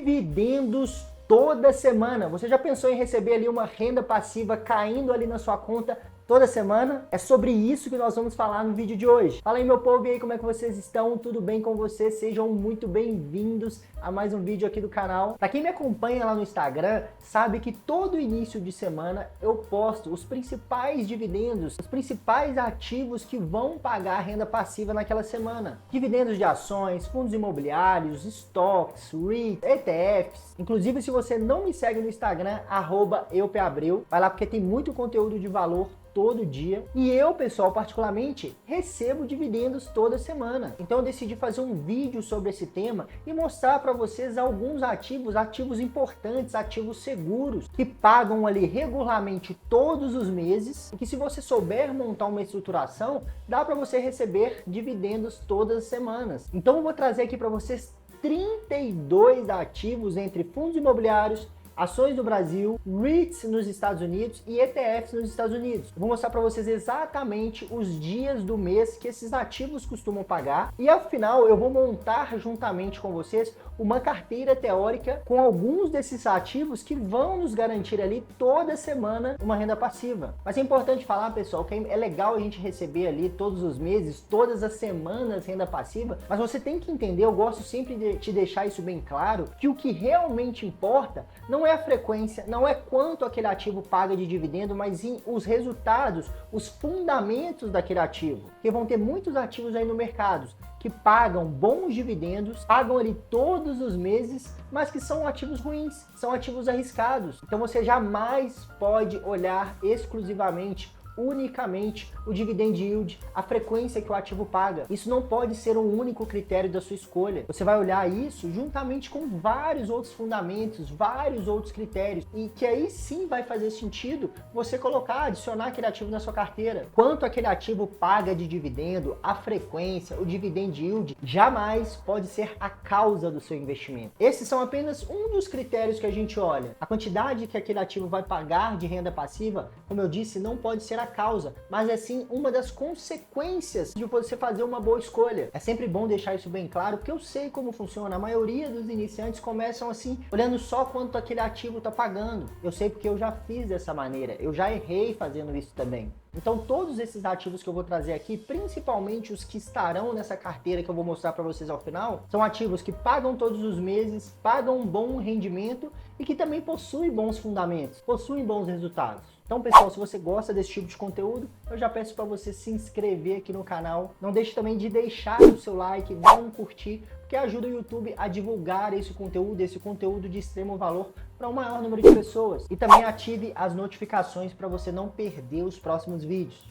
dividendos toda semana. Você já pensou em receber ali uma renda passiva caindo ali na sua conta toda semana? É sobre isso que nós vamos falar no vídeo de hoje. Fala aí, meu povo, e aí, como é que vocês estão? Tudo bem com vocês? Sejam muito bem-vindos a mais um vídeo aqui do canal. Para quem me acompanha lá no Instagram, sabe que todo início de semana eu posto os principais dividendos, os principais ativos que vão pagar renda passiva naquela semana. Dividendos de ações, fundos imobiliários, stocks, REITs, ETFs. Inclusive, se você não me segue no Instagram, @eupabreu, vai lá porque tem muito conteúdo de valor todo dia. E eu, pessoal, particularmente, recebo dividendos toda semana. Então eu decidi fazer um vídeo sobre esse tema e mostrar para vocês alguns ativos importantes, ativos seguros, que pagam ali regularmente todos os meses e que, se você souber montar uma estruturação, dá para você receber dividendos todas as semanas. Então eu vou trazer aqui para vocês 32 ativos entre fundos imobiliários, ações do Brasil, REITs nos Estados Unidos e ETFs nos Estados Unidos. Eu vou mostrar para vocês exatamente os dias do mês que esses ativos costumam pagar e, ao final, eu vou montar juntamente com vocês uma carteira teórica com alguns desses ativos que vão nos garantir ali toda semana uma renda passiva. Mas é importante falar, pessoal, que é legal a gente receber ali todos os meses, todas as semanas renda passiva, mas você tem que entender, eu gosto sempre de te deixar isso bem claro, que o que realmente importa não é a frequência, não é quanto aquele ativo paga de dividendo, mas sim os resultados, os fundamentos daquele ativo. Porque vão ter muitos ativos aí no mercado que pagam bons dividendos, pagam ali todos os meses, mas que são ativos ruins, são ativos arriscados. Então você jamais pode olhar exclusivamente, unicamente, o dividend yield, a frequência que o ativo paga. Isso não pode ser um único critério da sua escolha. Você vai olhar isso juntamente com vários outros fundamentos, vários outros critérios, e que aí sim vai fazer sentido você colocar, adicionar aquele ativo na sua carteira. Quanto aquele ativo paga de dividendo, a frequência, o dividend yield, jamais pode ser a causa do seu investimento. Esses são apenas um dos critérios que a gente olha. A quantidade que aquele ativo vai pagar de renda passiva, como eu disse, não pode ser a causa, mas é sim uma das consequências de você fazer uma boa escolha. É sempre bom deixar isso bem claro, porque eu sei como funciona. A maioria dos iniciantes começam assim, olhando só quanto aquele ativo está pagando. Eu sei porque eu já fiz dessa maneira, eu já errei fazendo isso também. Então todos esses ativos que eu vou trazer aqui, principalmente os que estarão nessa carteira que eu vou mostrar para vocês ao final, são ativos que pagam todos os meses, pagam um bom rendimento e que também possuem bons fundamentos, possuem bons resultados. Então, pessoal, se você gosta desse tipo de conteúdo, eu já peço para você se inscrever aqui no canal. Não deixe também de deixar o seu like, dar um curtir, porque ajuda o YouTube a divulgar esse conteúdo de extremo valor para um maior número de pessoas. E também ative as notificações para você não perder os próximos vídeos.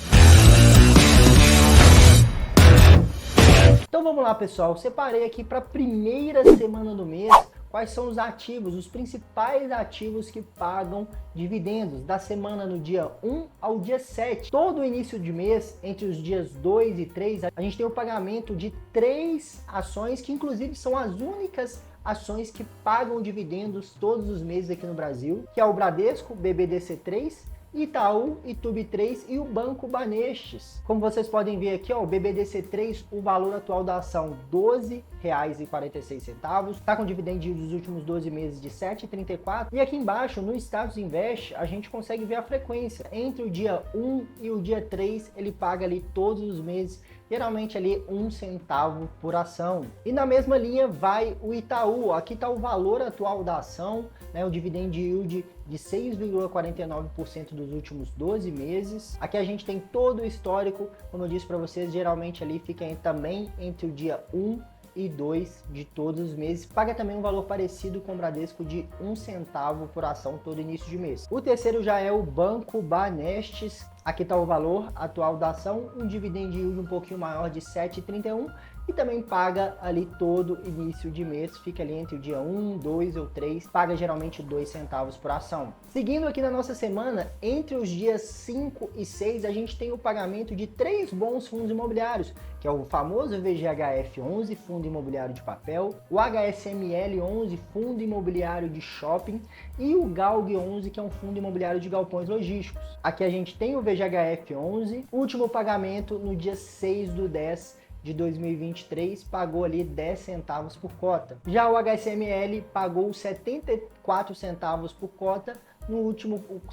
Então vamos lá, pessoal. Separei aqui para a primeira semana do mês quais são os ativos, os principais ativos que pagam dividendos da semana no dia 1 ao dia 7. Todo início de mês, entre os dias 2 e 3, a gente tem o pagamento de 3 ações que inclusive são as únicas ações que pagam dividendos todos os meses aqui no Brasil, que é o Bradesco, BBDC3, Itaú, Itub3 e o Banco Banestes. Como vocês podem ver aqui, ó, o BBDC3, o valor atual da ação R$ 12,46, está com dividendo dos últimos 12 meses de 7,34. E aqui embaixo, no Status Invest, a gente consegue ver a frequência. Entre o dia 1 e o dia 3, ele paga ali todos os meses, geralmente ali 1 centavo por ação. E na mesma linha vai o Itaú. Aqui está o valor atual da ação, né, o dividend yield de 6,49% dos últimos 12 meses. Aqui a gente tem todo o histórico, como eu disse para vocês, geralmente ali fica também entre o dia 1 e 2 de todos os meses. Paga também um valor parecido com o Bradesco de 1 centavo por ação todo início de mês. O terceiro já é o Banco Banestes. Aqui está o valor atual da ação, um dividend yield um pouquinho maior de 7,31 e também paga ali todo início de mês, fica ali entre o dia 1, 2 ou 3, paga geralmente 2 centavos por ação. Seguindo aqui na nossa semana, entre os dias 5 e 6, a gente tem o pagamento de 3 bons fundos imobiliários, que é o famoso VGHF11, Fundo Imobiliário de Papel, o HSML11, Fundo Imobiliário de Shopping, e o GALG11, que é um Fundo Imobiliário de Galpões Logísticos. Aqui a gente tem o VGHF11, último pagamento no dia 6/10 de 2023 pagou ali 10 centavos por cota. Já o HSML pagou 74 centavos por cota,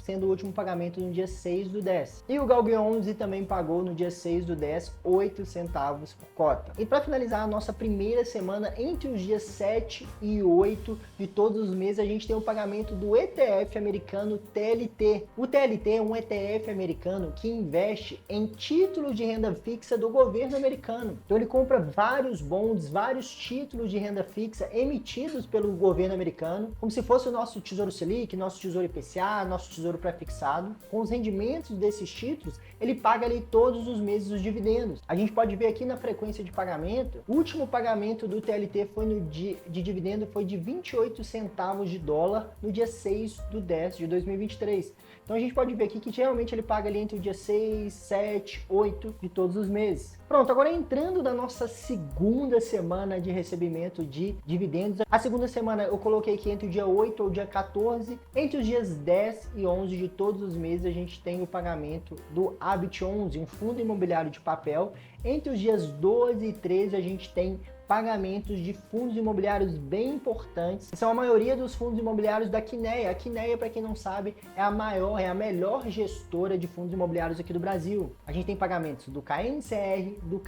sendo o último pagamento no dia 6 do 10. E o GALG11 também pagou no dia 6 do 10, 8 centavos por cota. E para finalizar a nossa primeira semana, entre os dias 7 e 8 de todos os meses, a gente tem o pagamento do ETF americano TLT. O TLT é um ETF americano que investe em títulos de renda fixa do governo americano. Então ele compra vários bonds, vários títulos de renda fixa emitidos pelo governo americano, como se fosse o nosso Tesouro Selic, nosso Tesouro IPCA, nosso tesouro pré-fixado. Com os rendimentos desses títulos, ele paga ali todos os meses os dividendos. A gente pode ver aqui na frequência de pagamento, o último pagamento do TLT foi de dividendo foi de 28 centavos de dólar no dia 6 do 10 de 2023. Então a gente pode ver aqui que geralmente ele paga ali entre o dia 6, 7, 8 de todos os meses. Pronto, agora entrando na nossa segunda semana de recebimento de dividendos. A segunda semana eu coloquei aqui entre o dia 8 ou dia 14. Entre os dias 10 e 11 de todos os meses a gente tem o pagamento do Habit11, um fundo imobiliário de papel. Entre os dias 12 e 13 a gente tem pagamentos de fundos imobiliários bem importantes, que são a maioria dos fundos imobiliários da Quineia. A Quineia, para quem não sabe, é a melhor gestora de fundos imobiliários aqui do Brasil. A gente tem pagamentos do KNCR, do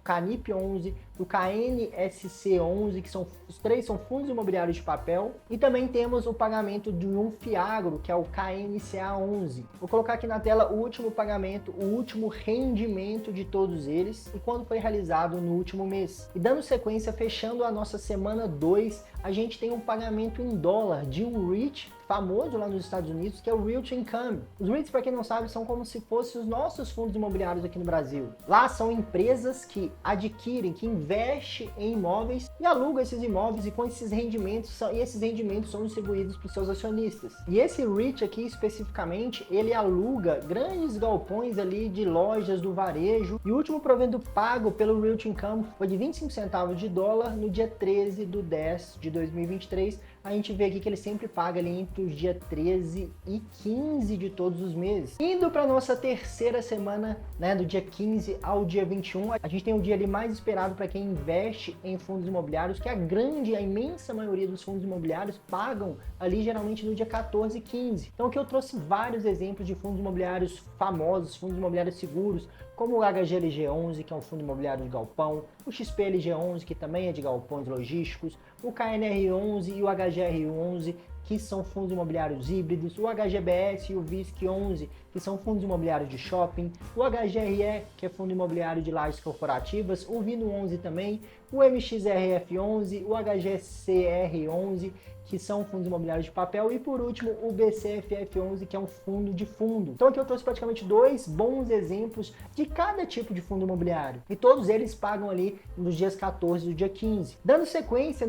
Canip11, do KNSC11, que os três são fundos imobiliários de papel, e também temos o pagamento de um Fiagro, que é o KNCA11. Vou colocar aqui na tela o último pagamento, o último rendimento de todos eles e quando foi realizado no último mês. E dando sequência, fechando a nossa semana 2, a gente tem um pagamento em dólar de um REIT famoso lá nos Estados Unidos, que é o Realty Income. Os REITs, para quem não sabe, são como se fossem os nossos fundos imobiliários aqui no Brasil. Lá são empresas que adquirem, que investem em imóveis e alugam esses imóveis, e com esses rendimentos são distribuídos para os seus acionistas. E esse REIT aqui especificamente, ele aluga grandes galpões ali de lojas do varejo, e o último provento pago pelo Realty Income foi de 25 centavos de dólar no dia 13 do 10 de 2023. A gente vê aqui que ele sempre paga ali entre os dias 13 e 15 de todos os meses. Indo para nossa terceira semana, né, do dia 15 ao dia 21, a gente tem um dia ali mais esperado para quem investe em fundos imobiliários, que a imensa maioria dos fundos imobiliários pagam ali geralmente no dia 14 e 15. Então aqui eu trouxe vários exemplos de fundos imobiliários famosos, fundos imobiliários seguros, como o HGLG11, que é um fundo imobiliário de galpão, o XPLG11, que também é de galpões logísticos, o KNR11 e o HGR11, que são fundos imobiliários híbridos, o HGBS e o VISC11, que são fundos imobiliários de shopping, o HGRE, que é fundo imobiliário de lajes corporativas, o VINO11 também, o MXRF11, o HGCR11, que são fundos imobiliários de papel, e por último o BCFF11, que é um fundo de fundo. Então aqui eu trouxe praticamente dois bons exemplos de cada tipo de fundo imobiliário, e todos eles pagam ali nos dias 14 do dia 15. Dando sequência,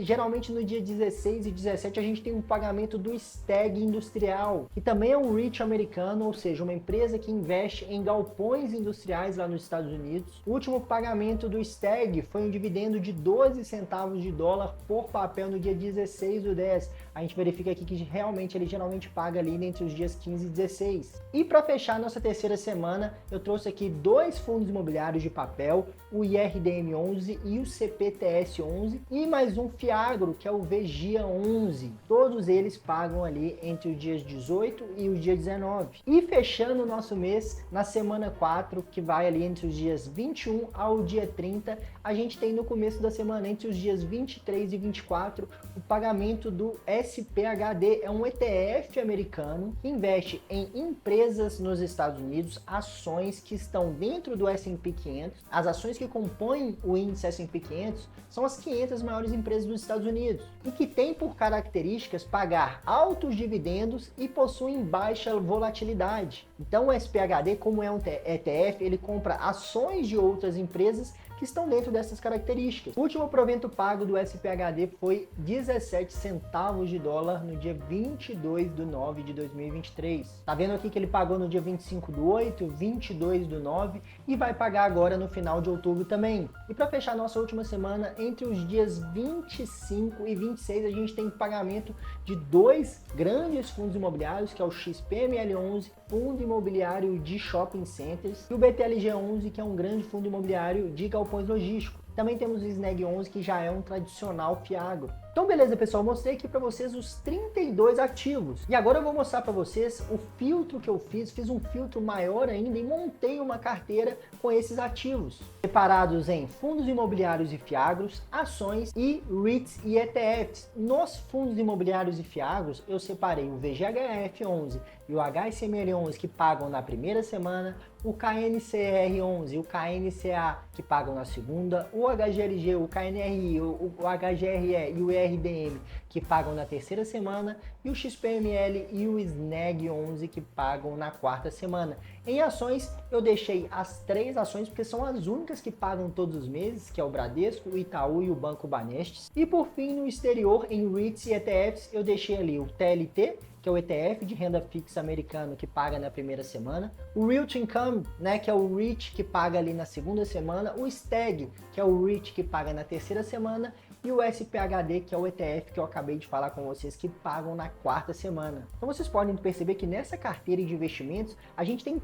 geralmente no dia 16 e 17 a gente tem um pagamento do STAG Industrial, que também é um REIT americano, ou seja, uma empresa que investe em galpões industriais lá nos Estados Unidos. O último pagamento do STAG foi um dividendo de 12 centavos de dólar por papel no dia 16 do 10. A gente verifica aqui que realmente ele geralmente paga ali entre os dias 15 e 16. E para fechar nossa terceira semana, eu trouxe aqui dois fundos imobiliários de papel, o IRDM11 e o CPTS11, e mais um Fiagro, que é o VGIA11. Todos eles pagam ali entre os dias 18 e o dia 19. E fechando o nosso mês, na semana 4, que vai ali entre os dias 21 ao dia 30, a gente tem no começo da semana, entre os dias 23 e 24, o pagamento do SPHD. É um ETF americano que investe em empresas nos Estados Unidos, ações que estão dentro do S&P 500. As ações que compõem o índice S&P 500 são as 500 maiores empresas dos Estados Unidos e que têm por características pagar altos dividendos e possuem baixa volatilidade. Então o SPHD, como é um ETF, ele compra ações de outras empresas que estão dentro dessas características. O último provento pago do SPHD foi 17 centavos de dólar no dia 22 de 9 de 2023. Tá vendo aqui que ele pagou no dia 25 do 8, 22 do 9 e vai pagar agora no final de outubro também. E para fechar nossa última semana, entre os dias 25 e 26, a gente tem pagamento de dois grandes fundos imobiliários, que é o XPML11, fundo imobiliário de shopping centers, e o BTLG11, que é um grande fundo imobiliário de galpões galpões logísticos. Também temos o Snag 11, que já é um tradicional Fiagro. Então beleza, pessoal, mostrei aqui para vocês os 32 ativos. E agora eu vou mostrar para vocês o filtro que eu fiz um filtro maior ainda e montei uma carteira com esses ativos, separados em fundos imobiliários e fiagros, ações e REITs e ETFs. Nos fundos imobiliários e fiagros, eu separei o VGHF11 e o HSML11 que pagam na primeira semana, o KNCR11 e o KNCA que pagam na segunda, o HGLG, o KNRI, o HGRE e o RDM que pagam na terceira semana e o XPML e o Snag 11 que pagam na quarta semana. Em ações eu deixei as 3 ações porque são as únicas que pagam todos os meses, que é o Bradesco, o Itaú e o Banco Banestes. E por fim, no exterior, em REITs e ETFs, eu deixei ali o TLT, que é o ETF de renda fixa americano que paga na primeira semana, o Real Income, né, que é o REIT que paga ali na segunda semana, o STAG, que é o REIT que paga na terceira semana, e o SPHD, que é o ETF que eu acabei de falar com vocês, que pagam na quarta semana. Então vocês podem perceber que nessa carteira de investimentos a gente tem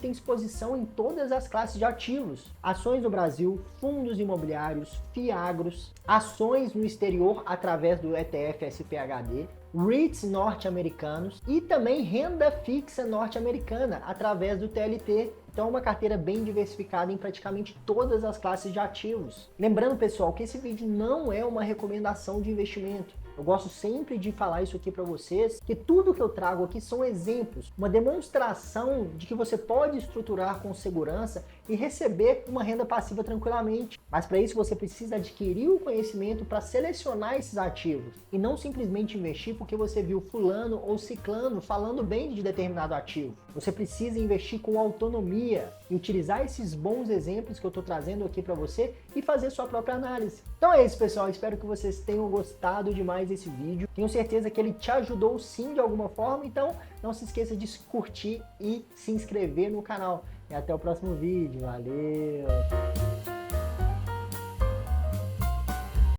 exposição em todas as classes de ativos: ações no Brasil, fundos imobiliários, fiagros, ações no exterior através do ETF SPHD, REITs norte-americanos e também renda fixa norte-americana através do TLT. Então é uma carteira bem diversificada em praticamente todas as classes de ativos. Lembrando, pessoal, que esse vídeo não é uma recomendação de investimento. Eu gosto sempre de falar isso aqui para vocês, que tudo que eu trago aqui são exemplos, uma demonstração de que você pode estruturar com segurança e receber uma renda passiva tranquilamente. Mas para isso você precisa adquirir o conhecimento para selecionar esses ativos e não simplesmente investir porque você viu fulano ou ciclano falando bem de determinado ativo. Você precisa investir com autonomia e utilizar esses bons exemplos que eu estou trazendo aqui para você e fazer sua própria análise. Então é isso, pessoal. Espero que vocês tenham gostado demais desse vídeo. Tenho certeza que ele te ajudou sim de alguma forma. Então não se esqueça de curtir e se inscrever no canal. E até o próximo vídeo. Valeu!